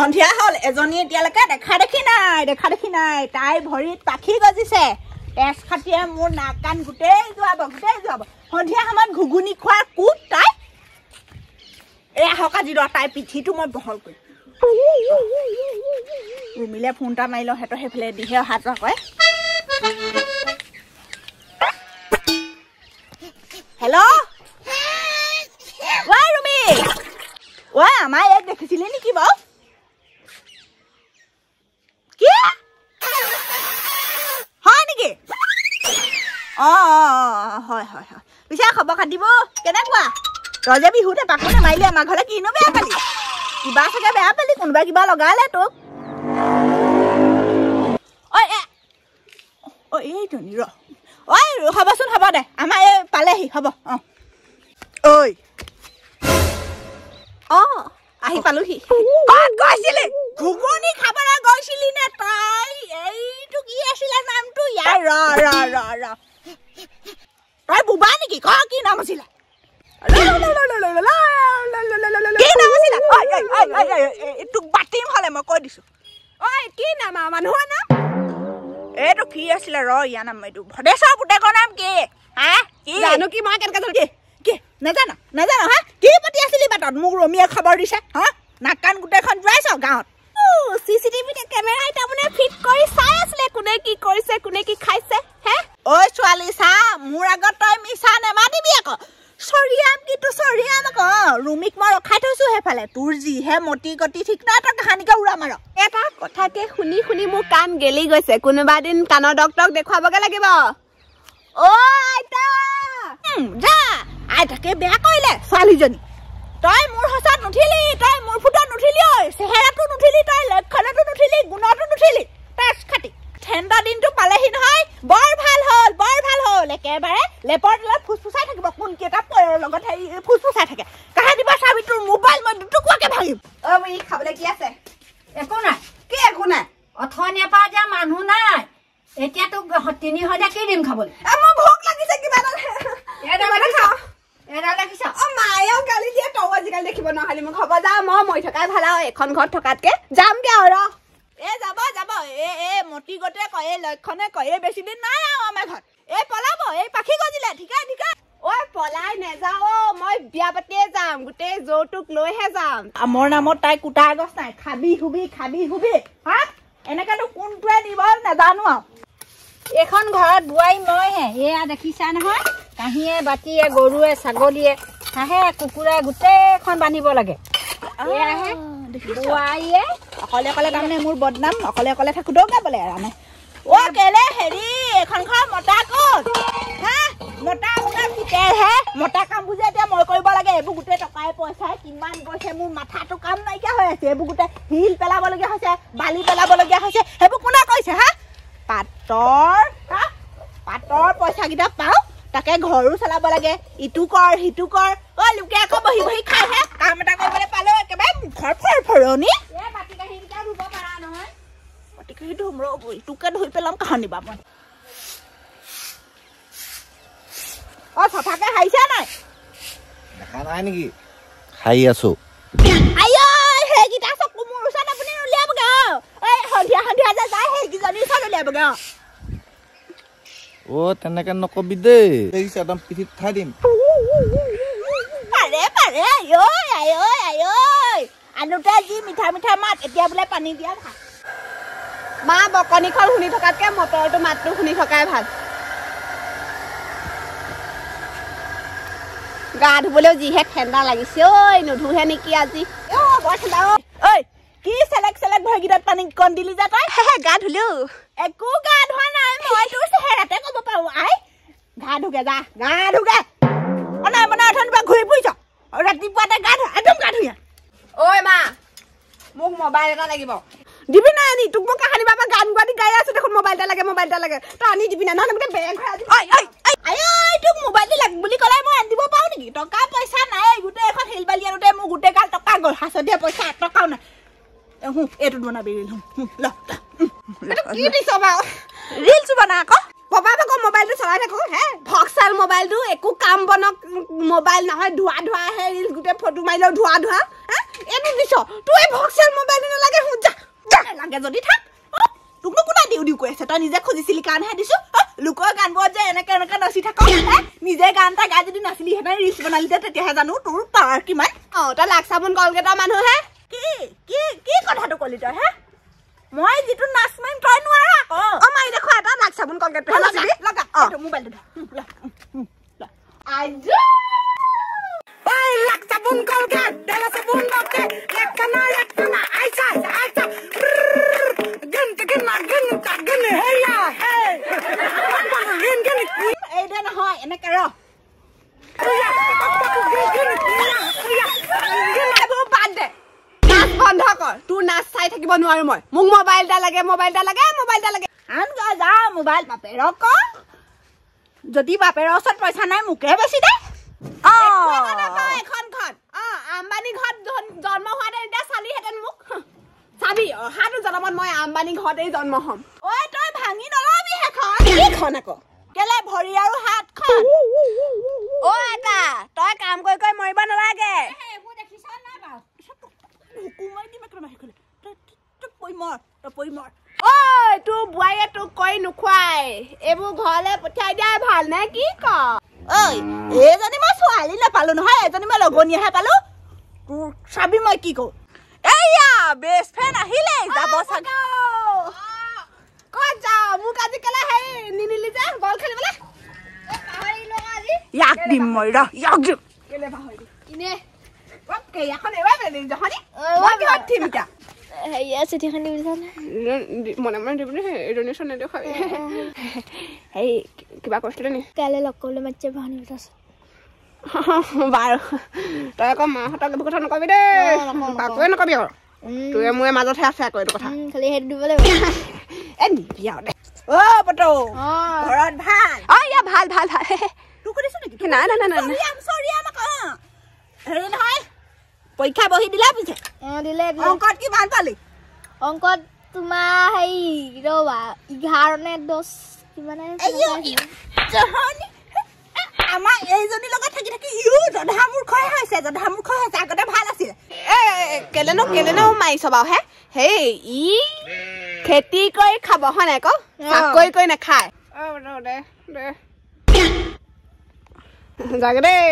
সন্ধিয়া হল এজনী এতিয়ালৈকে দেখা দেখি নাই তাই ভৰিত পাখি গজিছে তেজ খাটিয়ে মোৰ নাক কাণ গোটেই যোৱাব সন্ধিয়া সময়ত ঘুগুনি খোৱাৰ কোপ তাই এয়া হওক আজি তাই পিঠিটো মই বহল কৰিম ৰুমিলে ফোন এটা মাৰি লওঁ সিহঁতৰ সেইফালে দিহে অহা যোৱা কৰে হেল্ল' ঐ ৰুমি ঐ আমাৰ ইয়াত দেখিছিলি নেকি বাৰু কি হয় নেকি হয় পিছে খবৰ খাতিবোৰ কেনেকুৱা তই যে বিহুতে পাকো নামাৰিলি আমাৰ ঘৰলে কিনো বেয়া পালি কিবা চাগে বেয়া পালি কোনোবাই কিবা লগালে তোক এইজনী ৰ হ'বচোন হ'ব দে আমাৰ এই পালেহি হ'ব ঐ আহি পালোহি ক'ত গৈছিলি ঘুগুনি খাবলৈ গৈছিলি নে তই এইটো কি আছিলে নামটো ইয়াৰ ৰ তই বুবা নেকি ক কি নাম আছিলে তোক বাটিম হলে মই কৈ দিছো ঐ কি নাম মানুহৰ নাম এইটো কি আছিলে ৰ ইয়াৰ নাম এইটো ভদেশ্বৰ পুতেকৰ নাম কি হা কি জানো কি মই কেনেকে কি নাজানো হা কি পাতি আছিলি বাটত মোক ৰমিয়ে খবৰ দিছে হা নাক কাণ গোটেইখন যোৱাইছ গাঁৱত চিচিটিভি কেমেৰা তাৰমানে ফিট কৰি চাই আছিলে কোনে কি কৰিছে কোনে কি খাইছে হে ঐ ছোৱালী চা মোৰ আগত তই মিছা নেমাতিবি আকৌ চৰিয়াম আকৌ ৰুমিক মই ৰখাই থৈছো সেইফালে তোৰ যিহে মতি গতি ঠিক নাই তই কাহানিকে উৰা মাৰ এটা কথাকে শুনি মোৰ কাণ গেলি গৈছে কোনোবা দিন কাণৰ ডক্তৰক দেখুৱাবগে লাগিব আইতা যা আইতাকে বেয়া কৰিলে ছোৱালীজনী তই মোৰ হচাত নুঠিলি তই মোৰ ফুটত নুঠিলি চেহেৰাটো নুঠিলি তই লক্ষণতো নুঠিলি গুণতো নুঠিলি তেজ খাটি ঠেণ্ডা দিনটো পালেহি নহয় বৰ ভাল হ'ল একেবাৰে লেপৰ তলত ফুচফুচাই থাকিব কোন কেইটা পৰৰ লগত ফুচফুচাই থাকে কাহে দিবা চাবি তোৰ মোবাইল মই দুটুকুৱাকে ভাঙিম ই খাবলৈ কি আছে একো নাই অথনিৰ পৰা যে মানুহ নাই এতিয়া তোক 300 কি দিম খাবলৈ মোৰ ভোক লাগিছে কিবা মায়েও গালি দিয়ে তই আজিকালি দেখিব নহ'লে মোক হ'ব যা মই মৰি থকাই ভাল আৰু এখন ঘৰত থকাতকে যামগে আৰু যাব মতি গতে কয় লক্ষণে কয় বেছি দিন নাই আৰু আমাৰ ঘৰত পলাব পাখি গজিলে ঠিকে পলাই নেযাও মই বিয়া পাতিয়ে যাম গোটেই যৌতুক লৈহে যাম মোৰ নামত তাই কুটা গছ নাই খাবি হুবি হা এনেকেতো কোনটোৱে নিব নাজানো আৰু এইখন ঘৰত বোৱাৰী মইহে এয়া দেখিছা নহয় কাঁহীয়ে বাতিয়ে গৰুৱে ছাগলীয়ে হাঁহে কুকুৰাই গোটেইখন বান্ধিব লাগে এয়াহে বোৱাৰীয়ে অকলে তাৰমানে মোৰ বদনাম অকলে থাকোঁতেও গাবলৈ আৰামে কেলে হেৰি এখন ঘৰ মতা ক'ত হা মতা পুতেৰহে মতা কামবোৰ যে এতিয়া মই কৰিব লাগে এইবোৰ গোটেই টকাই পইচাই কিমান গৈছে মোৰ মাথাটো কাম নাইকিয়া হৈ আছে এইবোৰ গোটেই শিল পেলাবলগীয়া হৈছে বালি পেলাবলগীয়া হৈছে সেইবোৰ কোনে কৈছে হা পাতৰ পইচাকেইটা পাওঁ তাকে ঘৰো চলাব লাগে ইটো কৰ সিটো কৰ লোকে আকৌ বহি খাইহে কাম এটা কৰিবলৈ পালেও একেবাৰে মুখৰ ফৰফৰণি মাটি কাঁহীকেইটা ধুব পাৰা নহয় মাটি কাঁহী ধুম ইটোকে ধুই পেলাম কাহানিবা মই চফাকে হাৰিছা নাই দেখা নাই নেকি হাৰি আছো সেইকেইটা চকু মোৰ ওচৰত আপুনি উলিয়াবগে সন্ধিয়া যে যায় সেইকেইজনীৰ ওচৰত উলিয়াবগে তেনেকে নকবি দেই দেখিছে একদম পিঠিত ঠাই দিম পাৰে আনোতে যি মিঠা মাত এতিয়া বোলে পানী দিয়া ভাত মা বকনিখন শুনি থকাতকে মটৰটো মাতটো শুনি থকাই ভাল গা ধুবলৈও যিহে ঠাণ্ডা লাগিছে নুধুহে নেকি আজি বৰ ঠাণ্ডা কি চেলেক ভৰিকেইটাত পানী কণ দিলি যে তই গা ধুলো একো গা ধোৱা নাই মই তোৰ চেহেৰাতে ক'ব পাৰো গা ধুগে নাই অথনিবা ঘূৰি ফুৰিছ ৰাতিপুৱাতে গা ধোৱা একদম গা ধুই মা মোক মোবাইল এটা লাগিব দিবি নাই আনি তোক মই কাহানি বাবা গান গোৱাদি গাই আছো দেখোন মোবাইল এটা লাগে তই আনি দিবি না নহ'লে গোটেই বেগ তোক মোবাইলটো লাগ বুলি ক'লে মই আনি দিব পাৰো নেকি টকা পইচা নাই গোটেই এখন শিল বালি আনোতে মোৰ গোটেই গাল টকা গ'ল হাচতীয়া পইচা 1 টকাও নাই এইটোত বনাবি ৰিল কি দিছ বাৰু ৰিলছ বনা আকৌ বাবা বাবা মোবাইলটো চলাই থাকো হে ভক্সাল মোবাইলটো একো কাম বনক মোবাইল নহয় ধোৱা ধোৱা হে ৰিল গুটে ফটো মাৰিলো ধোৱা ধোৱা হে এনি দিছ তুই এই ভক্সাল মোবাইল নালাগে হুজা লাগে যদি থাক তোক কোনা দিউ দিউ কৈ আছে তই নিজে খুজিছিলি কাৰণহে দিছো লোকৰ গানবোৰ যে এনেকে এনেকে নাচি থাক নিজে গান এটা গাই যদি নাচিলি হেনে ৰিলছ বনালি তেতিয়াহে জানো তোৰ পাৱাৰ কিমান তই লাখ চাবোন কলগেটৰ মানুহ হে কি কি কি কথাটো কলি তই হে মই যেটো নাচ মাইম তই নোৱাৰা অ মাই দেখো এটা লাখ চাবোন কলগেট নাচিবি লগা এইটো মোবাইলটো ধৰ আজু ওই লাখ চাবোন কলগেট তেল চাবোন লকে একনা আইছা আইছা গন হেয়া হে গন এইটা নহয় এনেকে ৰ বন্ধ কৰ তোৰ নাচ চাই থাকিব নোৱাৰো মই মোক মোবাইল এটা লাগে আন যা মোবাইল বাপেৰ ক যদি বাপেৰ ওচৰত পইচা নাই মোকে বেছি দে এখন ঘৰ আম্বানী ঘৰত জন্ম হোৱাতে এতিয়া চালিহেঁতেন মোক চাবি অহাটো জন্মত মই আম্বানী ঘৰতেই জন্ম হ'ম ঐ তই ভাঙি নলবি সেইখন আকৌ কেলে ভৰি আৰু হাতখন অ এটা তই কাম কৰি কৰি মৰিব নালাগে এইবোৰ দেখিছ নাই বাৰু হুকুমাই দি মেকৰা মাৰি খলে তই পই মৰ ঐ তোৰ বুঢ়ায়ে তোক কৈ নোখোৱাই এইবোৰ ঘৰলে পঠিয়াই দিয়াই ভাল নে কি ক ঐ এইজনী মই ছোৱালী নাপালো নহয় এজনী মই লগনীয়াহে পালো তোৰ চাবি মই কি কওঁ এয়া বেষ্ট ফ্ৰেণ্ড আহিলে যাব চাগে ক'ত যাওঁ মোক আজি কেলে হেৰি নিনিলি যে বল খেলিবলৈ পাহৰিলো আজি ইয়াক দিম মই ৰ ইয়াক দিম কেলে পাহৰিলি ইনে ওকে এখন এবাৰ বেলি জহনি মই কি থিম তা হেয়া চিঠিখন দিবি জানে মনে মনে দিবি এজনী চনে দেখাবি হেই কিবা কৈছিলে নি কালে লগ কৰিলে মাতছে ভানি উঠাছ বাৰু তই আকৌ মাহঁতক এইবোৰ কথা নকবি দেই কাকোৱে নকবি আৰু তুই মই মাজতহে আছে আকৌ এইটো কথা খালি হেড দিব লাগিব এ নিবি আৰু দে অ পটো ঘৰত ভাল অ ইয়া ভাল ভাল ভাল তোক কৰিছ নেকি না না না না সৰি আমাক হেৰি নহয় পৰীক্ষা বহি দিলা পিছে দিলে অংকত কিমান পালি অংকত তোমাৰ হেই ৰবা 11 নে 10 কিমানে জহনি আমাৰ এইজনী লগত থাকি থাকি ইউ জধামূৰ্খই হৈছে আগতে ভাল আছিল কেলেনো মাৰিছ বাৰু হে হেই ই খেতি কৰি খাব হয় নাই আকৌ চাকৰি কৰি নাখায় দে যাগে দেই